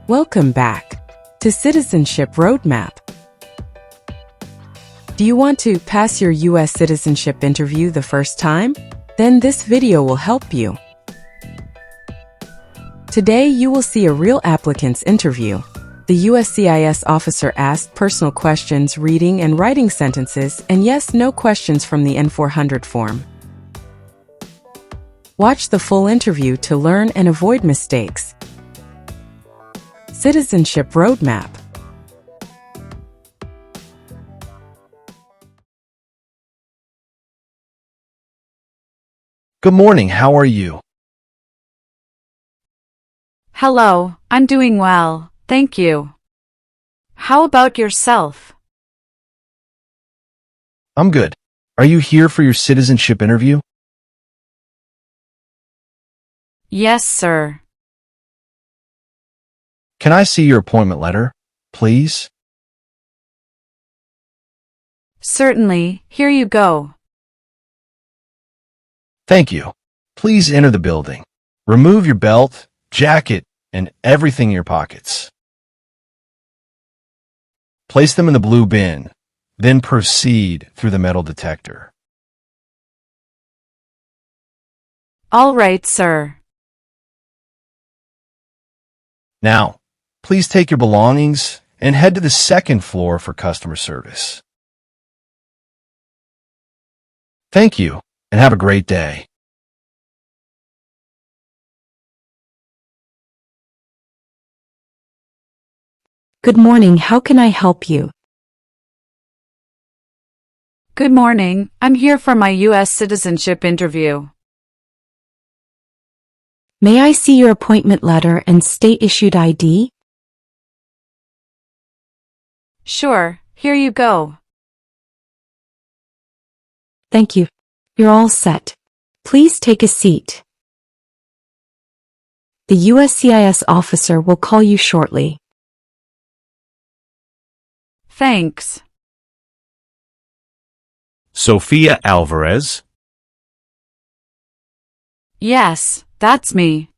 Welcome back to Citizenship Roadmap. Do you want to pass your US citizenship interview the first time? Then this video will help you. Today you will see a real applicant's interview. The USCIS officer asked personal questions, reading and writing sentences, and yes/no questions from the N-400 form. Watch the full interview to learn and avoid mistakes. Citizenship Roadmap. Good morning, how are you? Hello, I'm doing well, thank you. How about yourself? I'm good. Are you here for your citizenship interview? Yes, sir. Can I see your appointment letter, please? Certainly, here you go. Thank you. Please enter the building. Remove your belt, jacket, and everything in your pockets. Place them in the blue bin, then proceed through the metal detector. All right, sir. Now, please take your belongings and head to the second floor for customer service. Thank you, and have a great day. Good morning, how can I help you? Good morning, I'm here for my US citizenship interview. May I see your appointment letter and state-issued ID? Sure, here you go. Thank you. You're all set. Please take a seat. The USCIS officer will call you shortly. Thanks. Sophia Alvarez? Yes, that's me.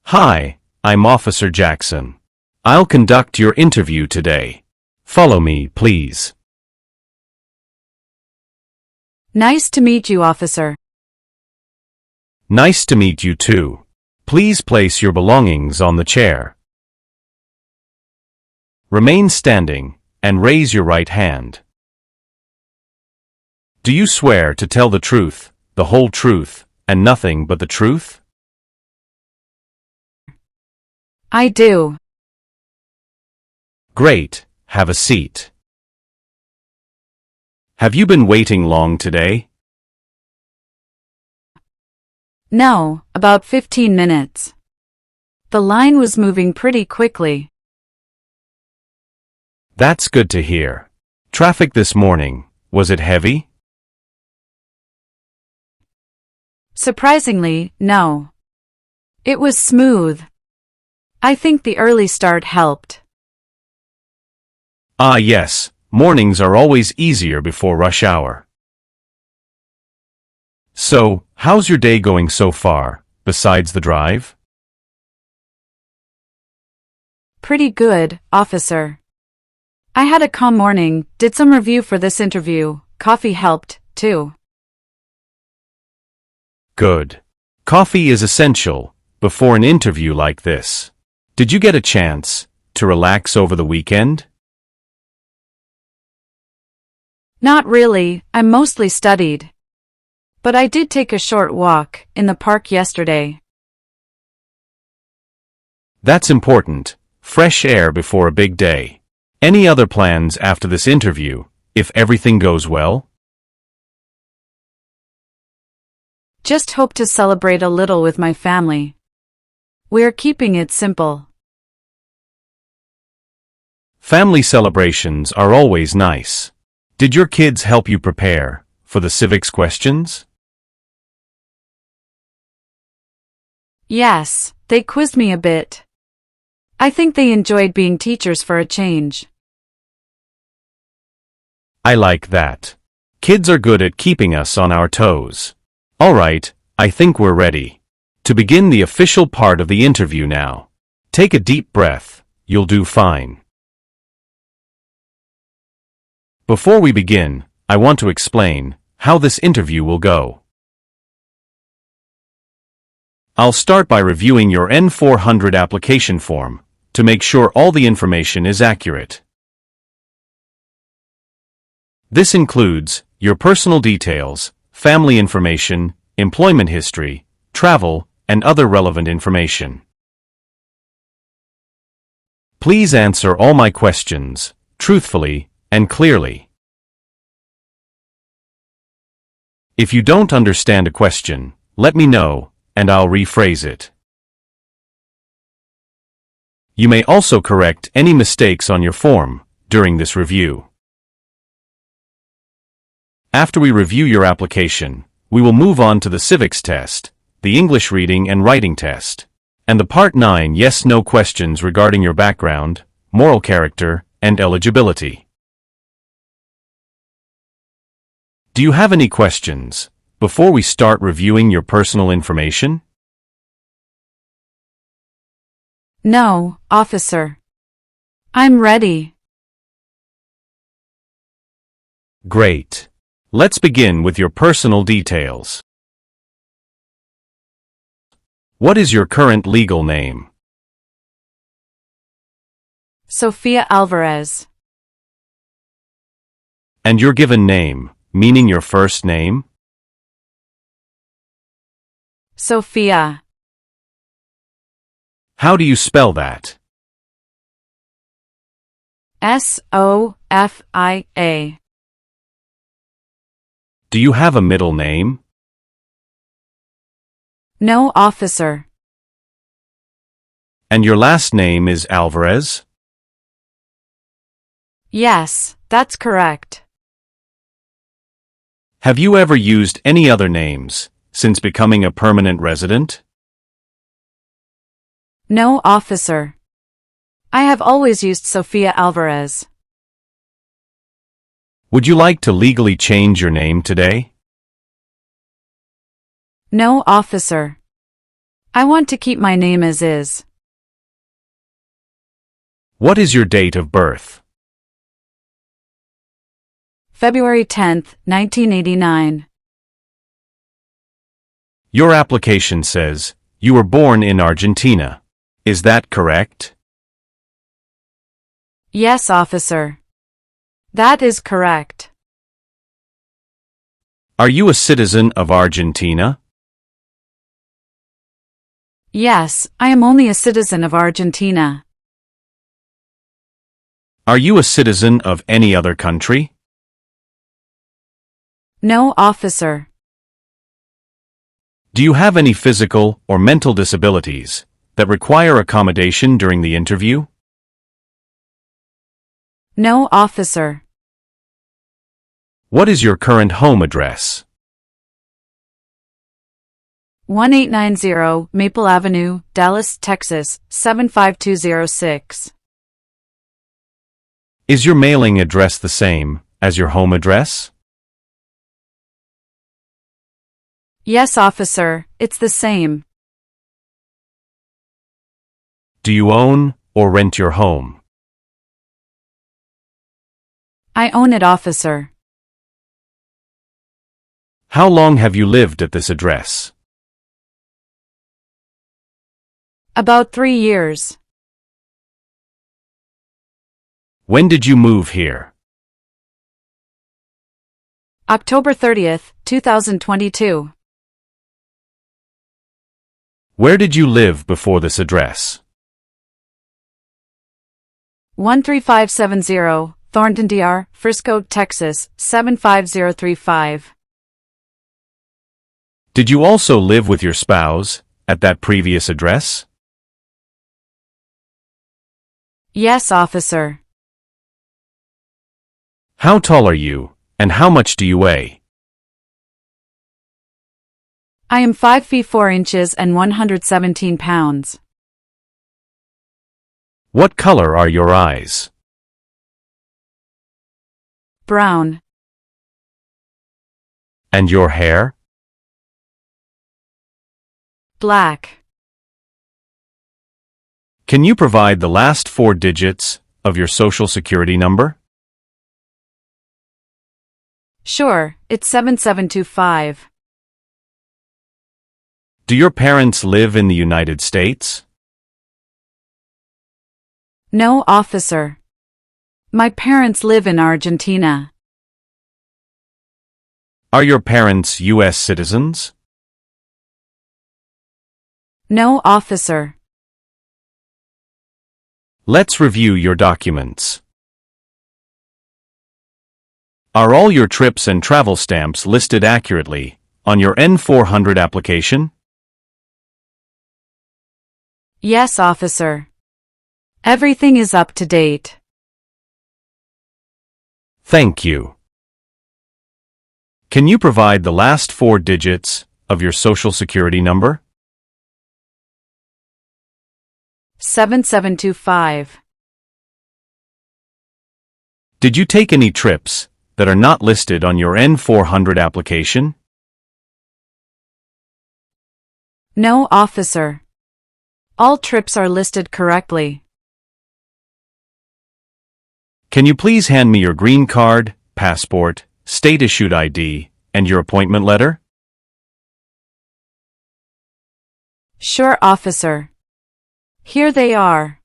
Hi, I'm Officer Jackson. I'll conduct your interview today. Follow me, please. Nice to meet you, officer. Nice to meet you too. Please place your belongings on the chair. Remain standing and raise your right hand. Do you swear to tell the truth, the whole truth, and nothing but the truth? I do. Great, have a seat. Have you been waiting long today? No, about 15 minutes. The line was moving pretty quickly. That's good to hear. Traffic this morning, was it heavy? Surprisingly, no. It was smooth. I think the early start helped. Ah yes, mornings are always easier before rush hour. So, how's your day going so far, besides the drive? Pretty good, officer. I had a calm morning, did some review for this interview, coffee helped, too. Good. Coffee is essential before an interview like this. Did you get a chance to relax over the weekend? Not really, I mostly studied. But I did take a short walk in the park yesterday. That's important. Fresh air before a big day. Any other plans after this interview, if everything goes well? Just hope to celebrate a little with my family. We're keeping it simple. Family celebrations are always nice. Did your kids help you prepare for the civics questions? Yes, they quizzed me a bit. I think they enjoyed being teachers for a change. I like that. Kids are good at keeping us on our toes. All right, I think we're ready to begin the official part of the interview now. Take a deep breath. You'll do fine. Before we begin, I want to explain how this interview will go. I'll start by reviewing your N-400 application form to make sure all the information is accurate. This includes your personal details, family information, employment history, travel, and other relevant information. Please answer all my questions truthfully and clearly. If you don't understand a question, let me know, and I'll rephrase it. You may also correct any mistakes on your form during this review. After we review your application, we will move on to the civics test, the English reading and writing test, and the Part 9 yes/no questions regarding your background, moral character, and eligibility. Do you have any questions before we start reviewing your personal information? No, officer. I'm ready. Great. Let's begin with your personal details. What is your current legal name? Sophia Alvarez. And your given name, meaning your first name? Sophia. How do you spell that? Sofia. Do you have a middle name? No, officer. And your last name is Alvarez? Yes, that's correct. Have you ever used any other names since becoming a permanent resident? No, officer. I have always used Sophia Alvarez. Would you like to legally change your name today? No, officer. I want to keep my name as is. What is your date of birth? February 10th, 1989. Your application says you were born in Argentina. Is that correct? Yes, officer. That is correct. Are you a citizen of Argentina? Yes, I am only a citizen of Argentina. Are you a citizen of any other country? No, officer. Do you have any physical or mental disabilities that require accommodation during the interview? No, officer. What is your current home address? 1890 Maple Avenue, Dallas, Texas, 75206. Is your mailing address the same as your home address? Yes, officer, it's the same. Do you own or rent your home? I own it, officer. How long have you lived at this address? About 3 years. When did you move here? October 30th, 2022. Where did you live before this address? 13570 Thornton DR, Frisco, Texas, 75035. Did you also live with your spouse at that previous address? Yes, officer. How tall are you, and how much do you weigh? I am 5 feet 4 inches and 117 pounds. What color are your eyes? Brown. And your hair? Black. Can you provide the last four digits of your social security number? Sure, it's 7725. Do your parents live in the United States? No, officer. My parents live in Argentina. Are your parents US citizens? No, officer. Let's review your documents. Are all your trips and travel stamps listed accurately on your N-400 application? Yes, officer. Everything is up to date. Thank you. Can you provide the last four digits of your social security number? 7725. Did you take any trips that are not listed on your N-400 application? No, officer. All trips are listed correctly. Can you please hand me your green card, passport, state-issued ID, and your appointment letter? Sure, officer. Here they are.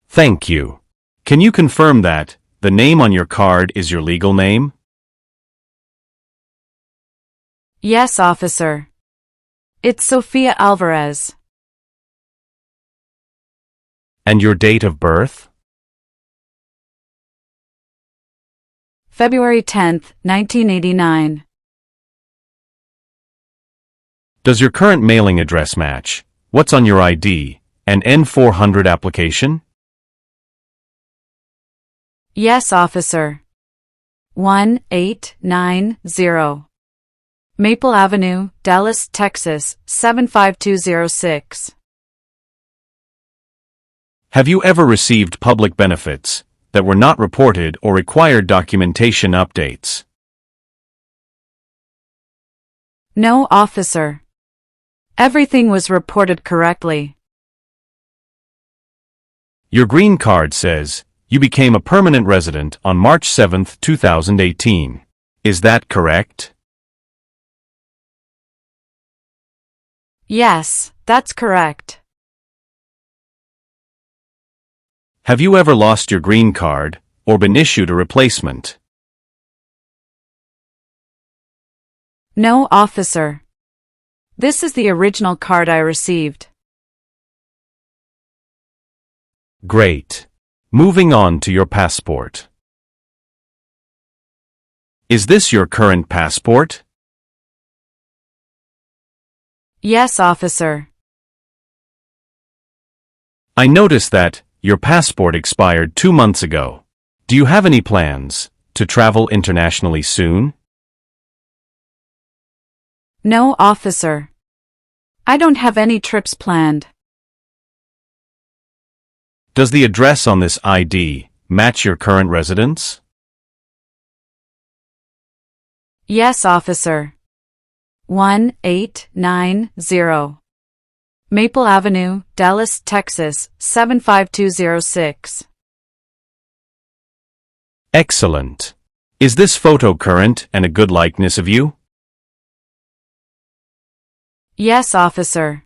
Thank you. Can you confirm that the name on your card is your legal name? Yes, officer. It's Sofia Alvarez. And your date of birth? February 10th, 1989. Does your current mailing address match what's on your ID and N-400 application? Yes, officer. 1890. Maple Avenue, Dallas, Texas, 75206. Have you ever received public benefits that were not reported or required documentation updates? No, officer. Everything was reported correctly. Your green card says you became a permanent resident on March 7, 2018. Is that correct? Yes, that's correct. Have you ever lost your green card or been issued a replacement? No, officer. This is the original card I received. Great. Moving on to your passport. Is this your current passport? Yes, officer. I noticed that your passport expired 2 months ago. Do you have any plans to travel internationally soon? No, officer. I don't have any trips planned. Does the address on this ID match your current residence? Yes, officer. 1890. Maple Avenue, Dallas, Texas, 75206. Excellent. Is this photo current and a good likeness of you? Yes, officer.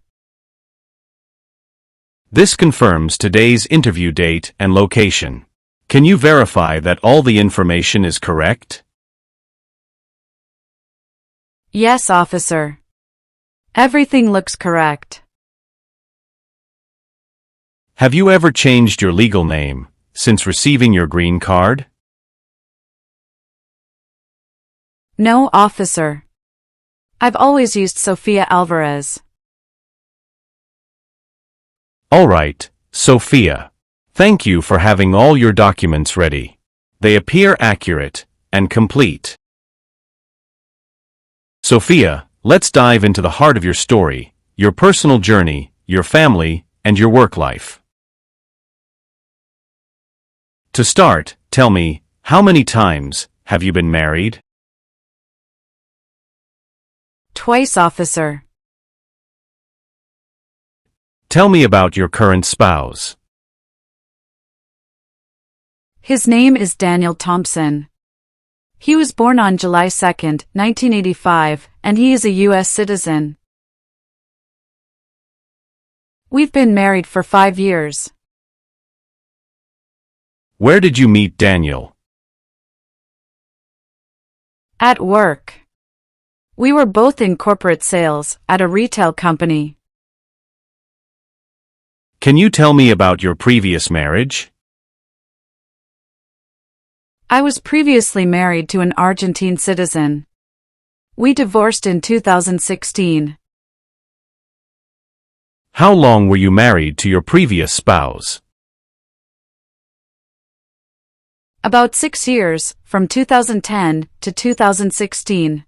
This confirms today's interview date and location. Can you verify that all the information is correct? Yes, officer. Everything looks correct. Have you ever changed your legal name since receiving your green card? No, officer. I've always used Sofia Alvarez. All right, Sophia. Thank you for having all your documents ready. They appear accurate and complete. Sophia, let's dive into the heart of your story, your personal journey, your family, and your work life. To start, tell me, how many times have you been married? Twice, officer. Tell me about your current spouse. His name is Daniel Thompson. He was born on July 2, 1985, and he is a US citizen. We've been married for 5 years. Where did you meet Daniel? At work. We were both in corporate sales at a retail company. Can you tell me about your previous marriage? I was previously married to an Argentine citizen. We divorced in 2016. How long were you married to your previous spouse? About 6 years, from 2010 to 2016.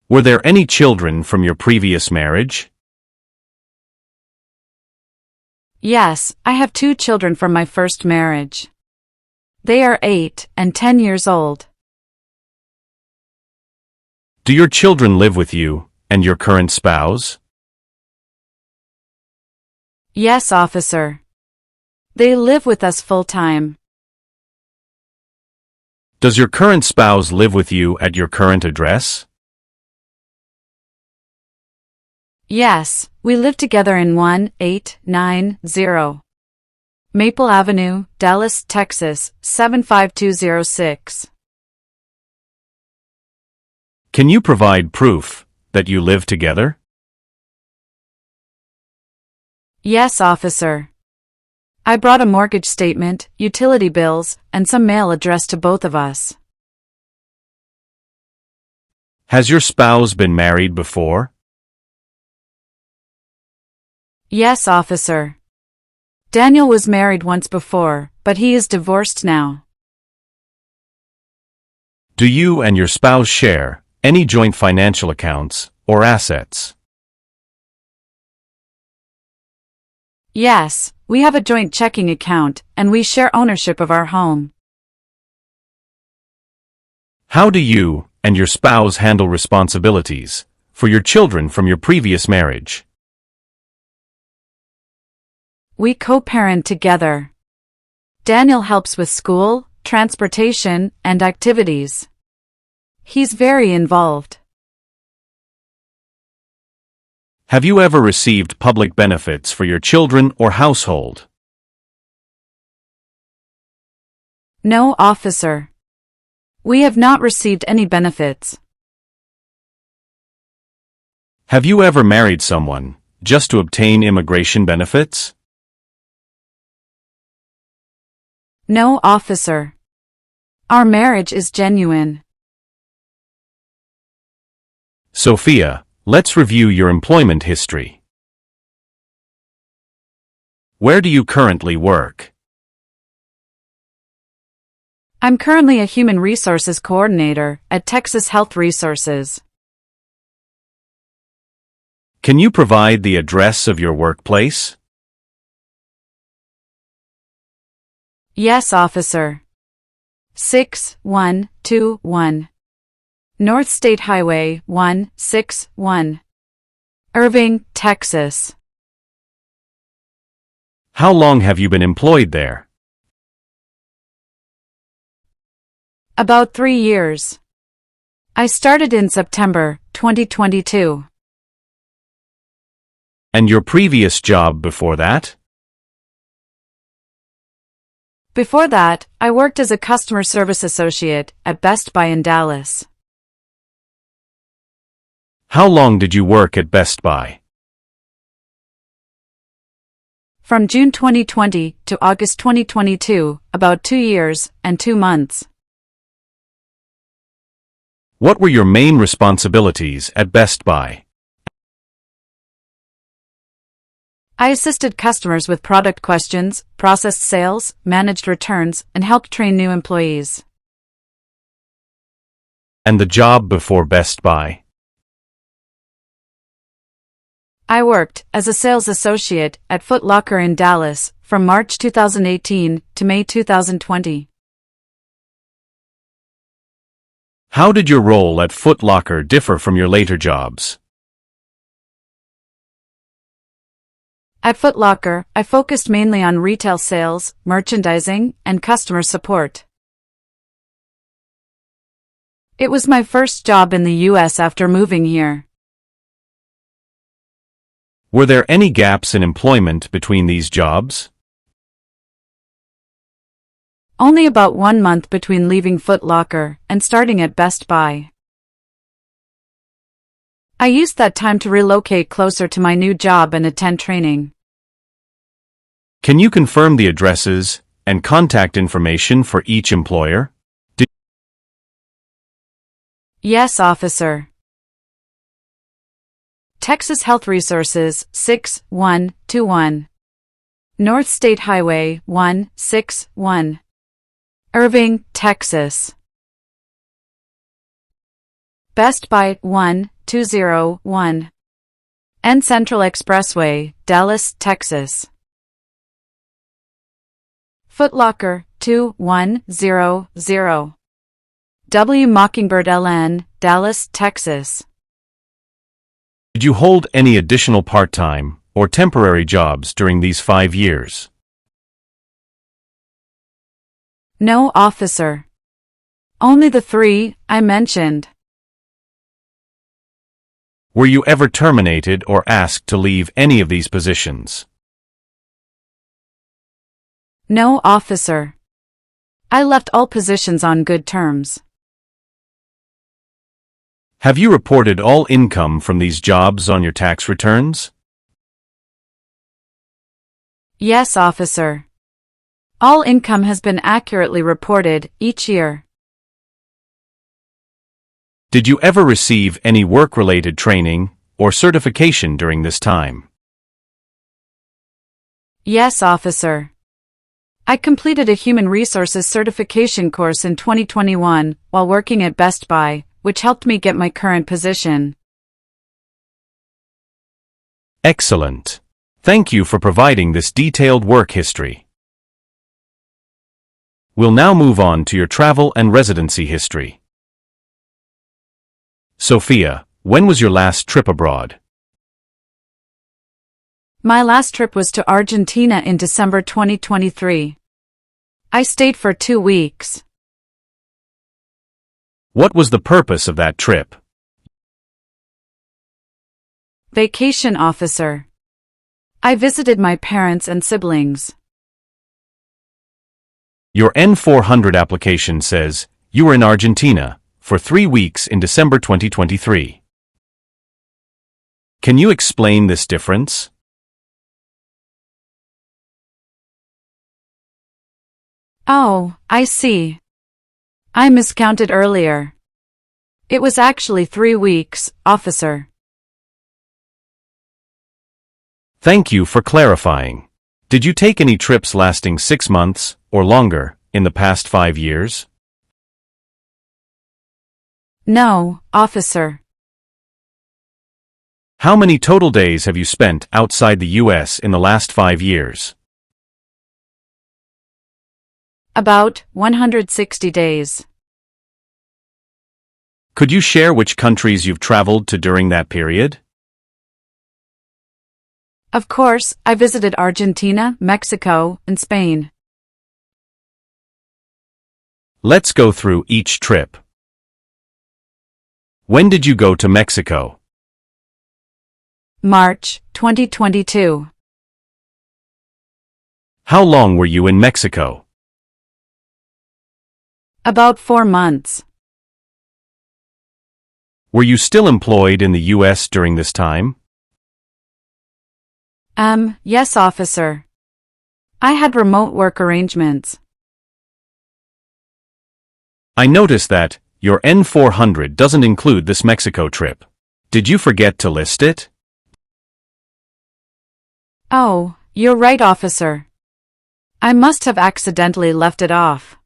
Were there any children from your previous marriage? Yes, I have 2 children from my first marriage. They are 8 and 10 years old. Do your children live with you and your current spouse? Yes, officer. They live with us full-time. Does your current spouse live with you at your current address? Yes, we live together in 1890 Maple Avenue, Dallas, Texas, 75206. Can you provide proof that you live together? Yes, officer. I brought a mortgage statement, utility bills, and some mail addressed to both of us. Has your spouse been married before? Yes, officer. Daniel was married once before, but he is divorced now. Do you and your spouse share any joint financial accounts or assets? Yes, we have a joint checking account, and we share ownership of our home. How do you and your spouse handle responsibilities for your children from your previous marriage? We co-parent together. Daniel helps with school, transportation, and activities. He's very involved. Have you ever received public benefits for your children or household? No, officer. We have not received any benefits. Have you ever married someone just to obtain immigration benefits? No, officer. Our marriage is genuine. Sophia, let's review your employment history. Where do you currently work? I'm currently a human resources coordinator at Texas Health Resources. Can you provide the address of your workplace? Yes, officer. 6121 North State Highway 161, Irving, Texas. How long have you been employed there? About 3 years. I started in September 2022. And your previous job before that? Before that, I worked as a customer service associate at Best Buy in Dallas. How long did you work at Best Buy? From June 2020 to August 2022, about 2 years and 2 months. What were your main responsibilities at Best Buy? I assisted customers with product questions, processed sales, managed returns, and helped train new employees. And the job before Best Buy? I worked as a sales associate at Foot Locker in Dallas from March 2018 to May 2020. How did your role at Foot Locker differ from your later jobs? At Foot Locker, I focused mainly on retail sales, merchandising, and customer support. It was my first job in the US after moving here. Were there any gaps in employment between these jobs? Only about 1 month between leaving Foot Locker and starting at Best Buy. I used that time to relocate closer to my new job and attend training. Can you confirm the addresses and contact information for each employer? Yes, officer. Texas Health Resources, 6121. North State Highway, 161. Irving, Texas. Best Buy, 1201. N Central Expressway, Dallas, Texas. Foot Locker, 2100. W Mockingbird LN, Dallas, Texas. Did you hold any additional part-time or temporary jobs during these 5 years? No, officer. Only the 3 I mentioned. Were you ever terminated or asked to leave any of these positions? No, officer. I left all positions on good terms. Have you reported all income from these jobs on your tax returns? Yes, officer. All income has been accurately reported each year. Did you ever receive any work-related training or certification during this time? Yes, officer. I completed a Human Resources certification course in 2021 while working at Best Buy, which helped me get my current position. Excellent. Thank you for providing this detailed work history. We'll now move on to your travel and residency history. Sophia, when was your last trip abroad? My last trip was to Argentina in December 2023. I stayed for 2 weeks. What was the purpose of that trip? Vacation, officer. I visited my parents and siblings. Your N-400 application says you were in Argentina for 3 weeks in December 2023. Can you explain this difference? Oh, I see. I miscounted earlier. It was actually 3 weeks, officer. Thank you for clarifying. Did you take any trips lasting 6 months or longer in the past 5 years? No, officer. How many total days have you spent outside the U.S. in the last 5 years? About 160 days. Could you share which countries you've traveled to during that period? Of course, I visited Argentina, Mexico, and Spain. Let's go through each trip. When did you go to Mexico? March 2022. How long were you in Mexico? About 4 months. Were you still employed in the U.S. during this time? Yes, officer. I had remote work arrangements. I noticed that your N-400 doesn't include this Mexico trip. Did you forget to list it? Oh, you're right, officer. I must have accidentally left it off.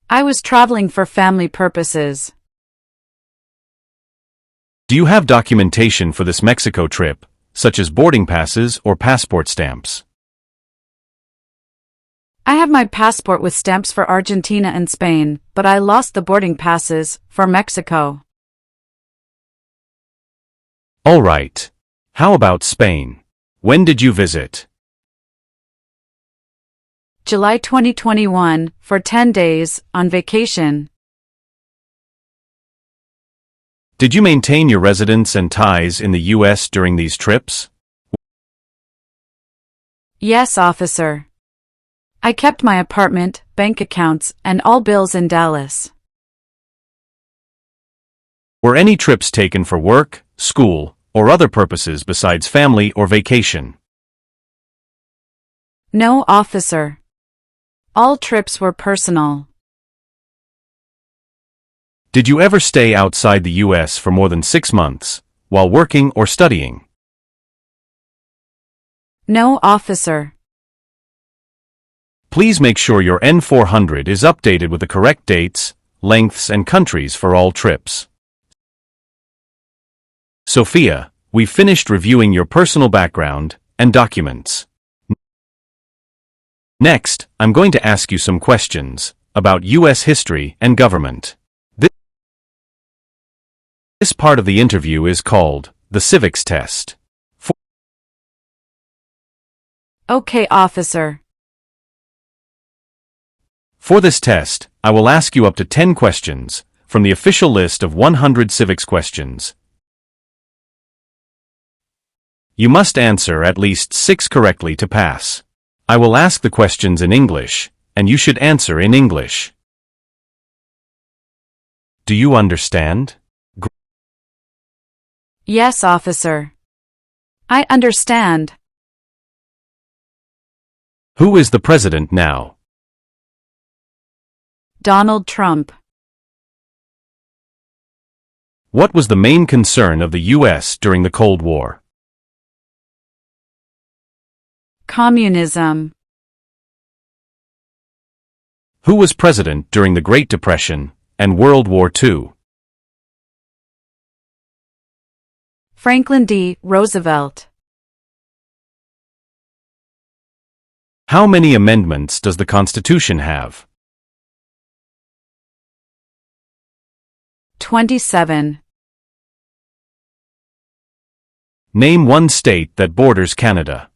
I was traveling for family purposes. Do you have documentation for this Mexico trip, such as boarding passes or passport stamps? I have my passport with stamps for Argentina and Spain, but I lost the boarding passes for Mexico. All right. How about Spain? When did you visit? July 2021, for 10 days, on vacation. Did you maintain your residence and ties in the U.S. during these trips? Yes, officer. I kept my apartment, bank accounts, and all bills in Dallas. Were any trips taken for work, school, or other purposes besides family or vacation? No, officer. All trips were personal. Did you ever stay outside the U.S. for more than 6 months, while working or studying? No, officer. Please make sure your N-400 is updated with the correct dates, lengths, and countries for all trips. Sophia, we've finished reviewing your personal background and documents. Next, I'm going to ask you some questions about U.S. history and government. This part of the interview is called the Civics Test. Okay, officer. For this test, I will ask you up to 10 questions from the official list of 100 civics questions. You must answer at least 6 correctly to pass. I will ask the questions in English, and you should answer in English. Do you understand? Yes, officer. I understand. Who is the president now? Donald Trump. What was the main concern of the U.S. during the Cold War? Communism. Who was president during the Great Depression and World War II? Franklin D. Roosevelt. How many amendments does the Constitution have? 27. Name one state that borders Canada.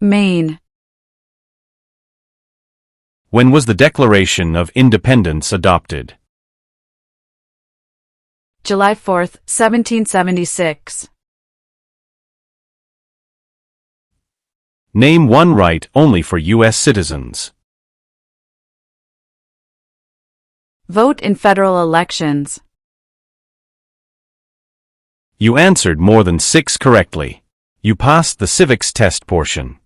Maine. When was the Declaration of Independence adopted? July 4, 1776. Name one right only for U.S. citizens. Vote in federal elections. You answered more than 6 correctly. You passed the civics test portion.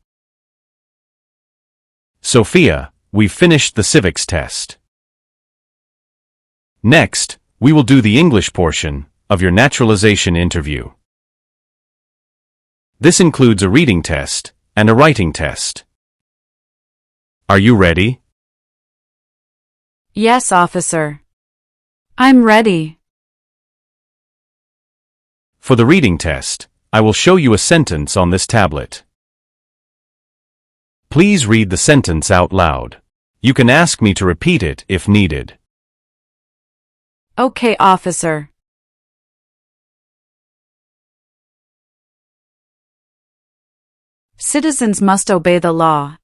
Sophia, we've finished the civics test. Next, we will do the English portion of your naturalization interview. This includes a reading test and a writing test. Are you ready? Yes, officer. I'm ready. For the reading test, I will show you a sentence on this tablet. Please read the sentence out loud. You can ask me to repeat it if needed. Okay, officer. Citizens must obey the law.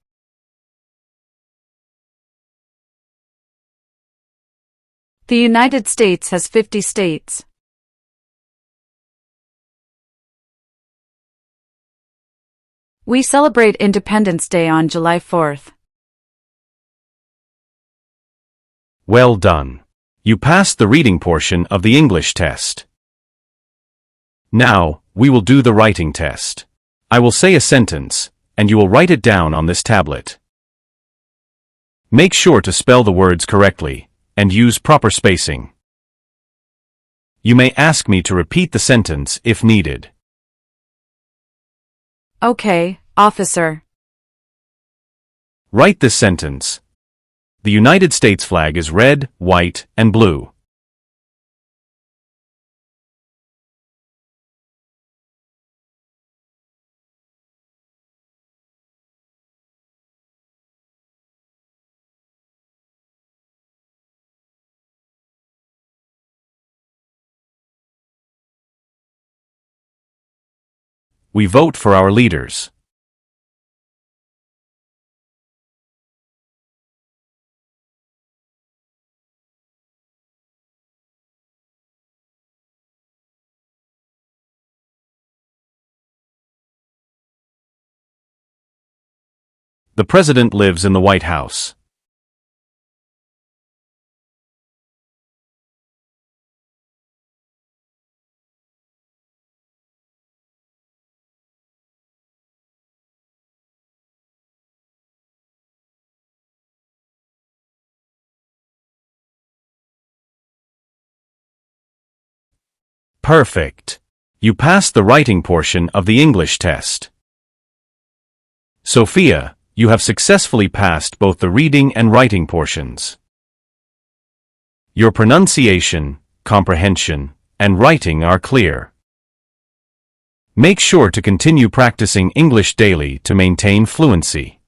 The United States has 50 states. We celebrate Independence Day on July 4th. Well done. You passed the reading portion of the English test. Now, we will do the writing test. I will say a sentence, and you will write it down on this tablet. Make sure to spell the words correctly, and use proper spacing. You may ask me to repeat the sentence if needed. Okay, officer. Write this sentence. The United States flag is red, white, and blue. we vote for our leaders. The President lives in the White House. Perfect. You passed the writing portion of the English test. Sophia, you have successfully passed both the reading and writing portions. Your pronunciation, comprehension, and writing are clear. Make sure to continue practicing English daily to maintain fluency.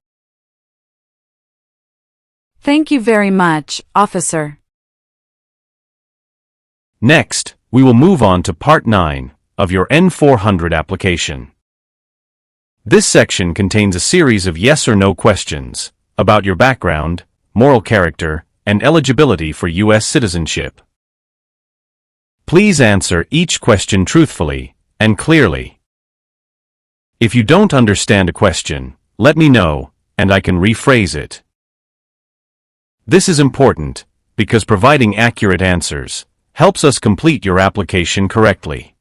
Thank you very much, officer. Next, we will move on to Part 9 of your N-400 application. This section contains a series of yes or no questions about your background, moral character, and eligibility for US citizenship. Please answer each question truthfully and clearly. If you don't understand a question, let me know, and I can rephrase it. This is important because providing accurate answers helps us complete your application correctly.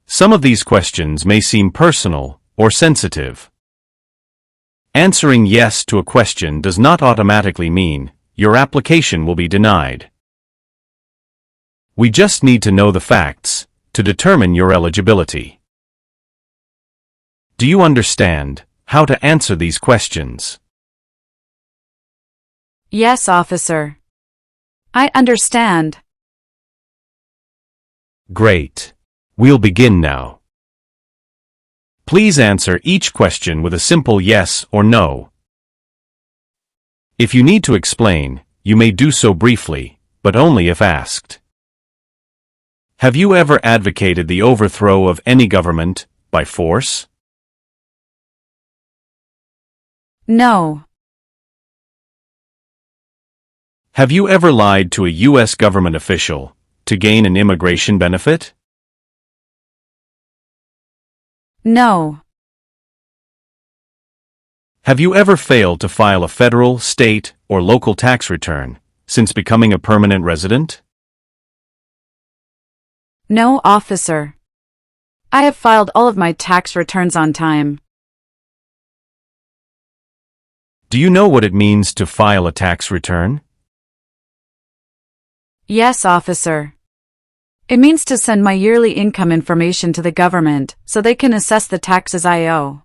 Some of these questions may seem personal or sensitive. Answering yes to a question does not automatically mean your application will be denied. We just need to know the facts to determine your eligibility. Do you understand how to answer these questions? Yes, officer. I understand. Great. We'll begin now. Please answer each question with a simple yes or no. If you need to explain, you may do so briefly, but only if asked. Have you ever advocated the overthrow of any government by force? No. Have you ever lied to a U.S. government official to gain an immigration benefit? No. Have you ever failed to file a federal, state, or local tax return since becoming a permanent resident? No, officer. I have filed all of my tax returns on time. Do you know what it means to file a tax return? Yes, officer. It means to send my yearly income information to the government so they can assess the taxes I owe.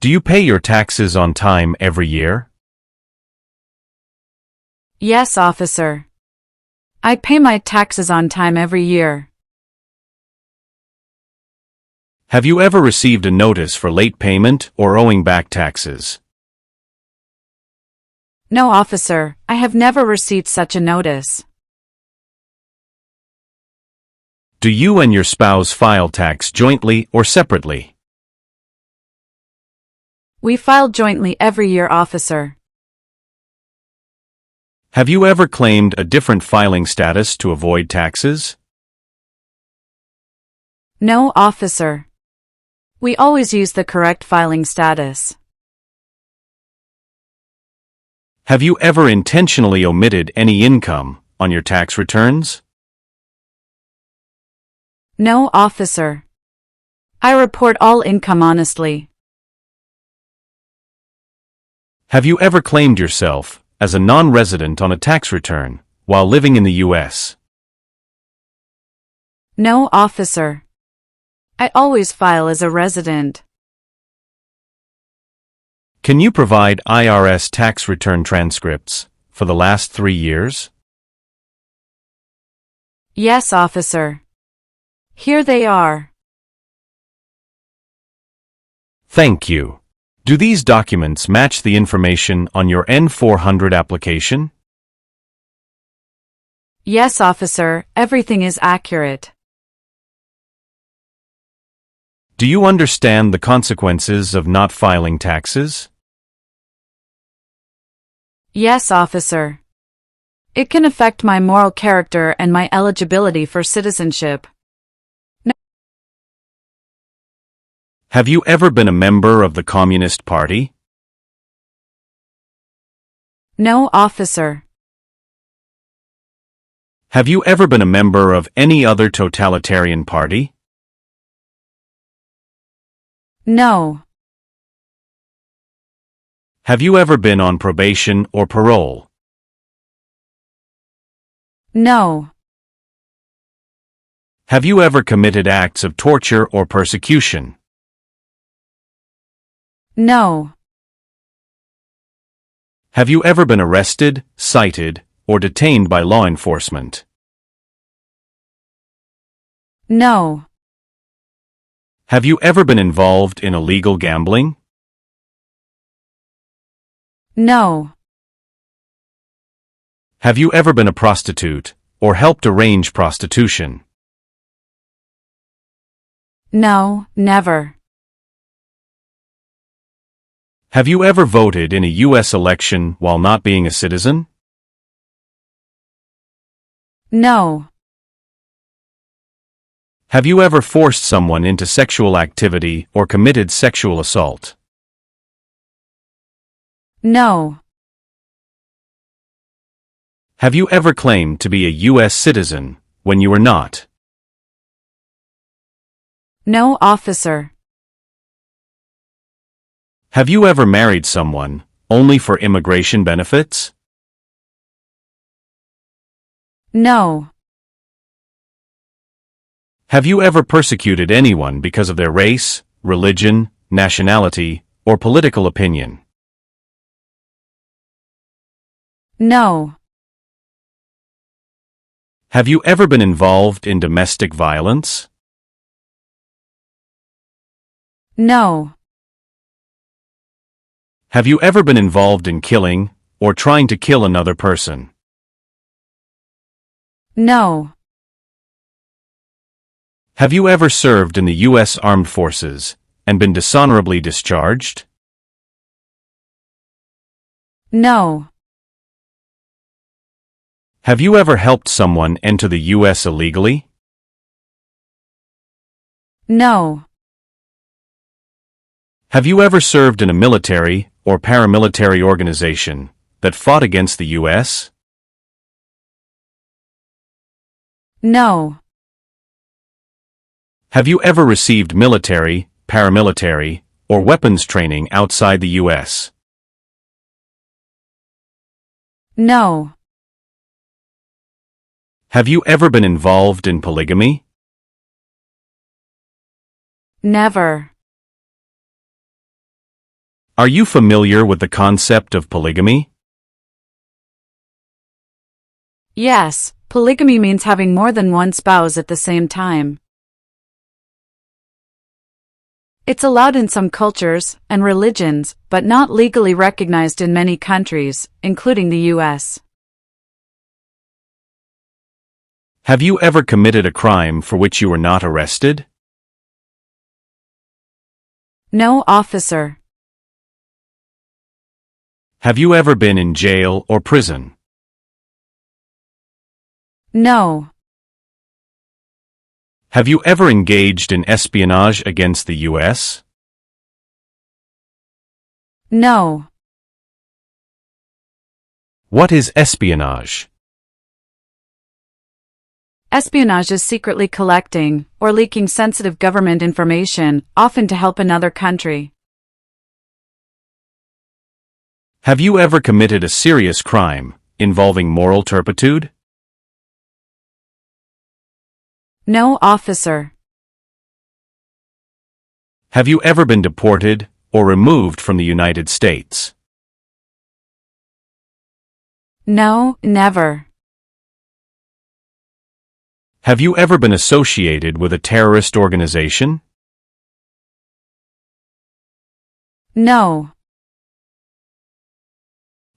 Do you pay your taxes on time every year? Yes, officer. I pay my taxes on time every year. Have you ever received a notice for late payment or owing back taxes? No, officer, I have never received such a notice. Do you and your spouse file tax jointly or separately? We file jointly every year, officer. Have you ever claimed a different filing status to avoid taxes? No, officer. We always use the correct filing status. Have you ever intentionally omitted any income on your tax returns? No, officer. I report all income honestly. Have you ever claimed yourself as a non-resident on a tax return while living in the U.S.? No, officer. I always file as a resident. Can you provide IRS tax return transcripts for the last 3 years? Yes, officer. Here they are. Thank you. Do these documents match the information on your N-400 application? Yes, officer, everything is accurate. Do you understand the consequences of not filing taxes? Yes, officer. It can affect my moral character and my eligibility for citizenship. Have you ever been a member of the Communist Party? No, officer. Have you ever been a member of any other totalitarian party? No. Have you ever been on probation or parole? No. Have you ever committed acts of torture or persecution? No. Have you ever been arrested, cited, or detained by law enforcement? No. Have you ever been involved in illegal gambling? No. Have you ever been a prostitute, or helped arrange prostitution? No, never. Have you ever voted in a U.S. election while not being a citizen? No. Have you ever forced someone into sexual activity or committed sexual assault? No. Have you ever claimed to be a U.S. citizen when you were not? No, officer. Have you ever married someone only for immigration benefits? No. Have you ever persecuted anyone because of their race, religion, nationality, or political opinion? No. Have you ever been involved in domestic violence? No. Have you ever been involved in killing or trying to kill another person? No. Have you ever served in the U.S. Armed Forces and been dishonorably discharged? No. Have you ever helped someone enter the U.S. illegally? No. Have you ever served in a military or paramilitary organization that fought against the U.S.? No. Have you ever received military, paramilitary, or weapons training outside the U.S.? No. Have you ever been involved in polygamy? Never. Are you familiar with the concept of polygamy? Yes, polygamy means having more than one spouse at the same time. It's allowed in some cultures and religions, but not legally recognized in many countries, including the U.S. Have you ever committed a crime for which you were not arrested? No, officer. Have you ever been in jail or prison? No. Have you ever engaged in espionage against the U.S.? No. What is espionage? Espionage is secretly collecting or leaking sensitive government information, often to help another country. Have you ever committed a serious crime involving moral turpitude? No, officer. Have you ever been deported or removed from the United States? No, never. Have you ever been associated with a terrorist organization? No.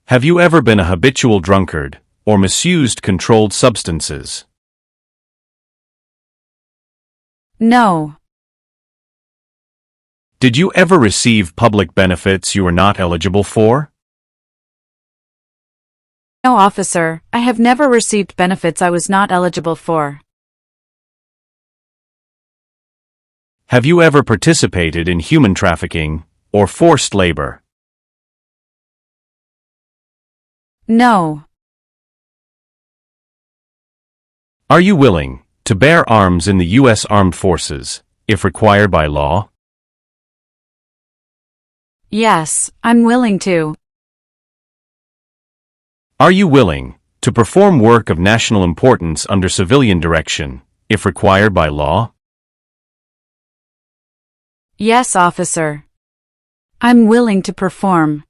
Have you ever been a habitual drunkard or misused controlled substances? No. Did you ever receive public benefits you were not eligible for? No, officer, I have never received benefits I was not eligible for. Have you ever participated in human trafficking or forced labor? No. Are you willing to bear arms in the U.S. Armed Forces, if required by law? Yes, I'm willing to. Are you willing to perform work of national importance under civilian direction, if required by law? Yes, officer. I'm willing to perform.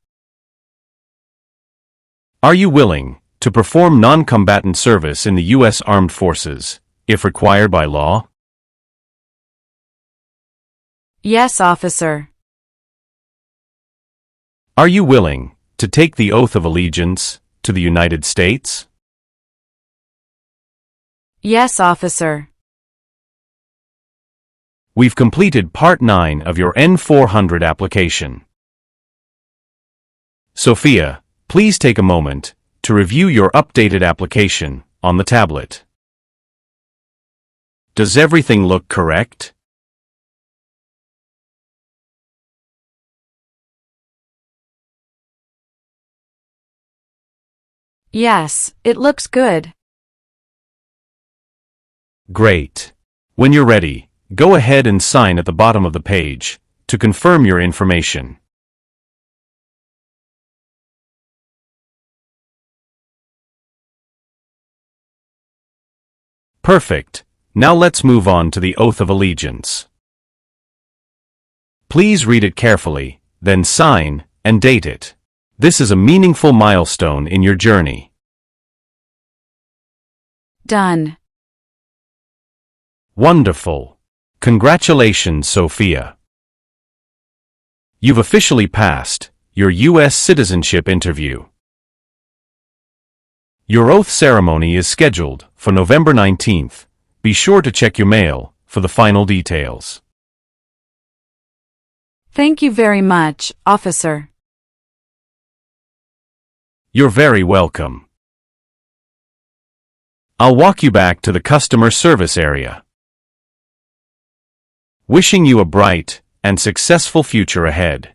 Are you willing to perform non-combatant service in the U.S. Armed Forces, if required by law? Yes, officer. Are you willing to take the oath of allegiance to the United States? Yes, officer. We've completed Part 9 of your N-400 application. Sophia, please take a moment to review your updated application on the tablet. Does everything look correct? Yes, it looks good. Great. When you're ready, go ahead and sign at the bottom of the page to confirm your information. Perfect. Now let's move on to the Oath of Allegiance. Please read it carefully, then sign and date it. This is a meaningful milestone in your journey. Done. Wonderful. Congratulations, Sophia. You've officially passed your US Citizenship Interview. Your oath ceremony is scheduled for November 19th. Be sure to check your mail for the final details. Thank you very much, officer. You're very welcome. I'll walk you back to the customer service area. Wishing you a bright and successful future ahead.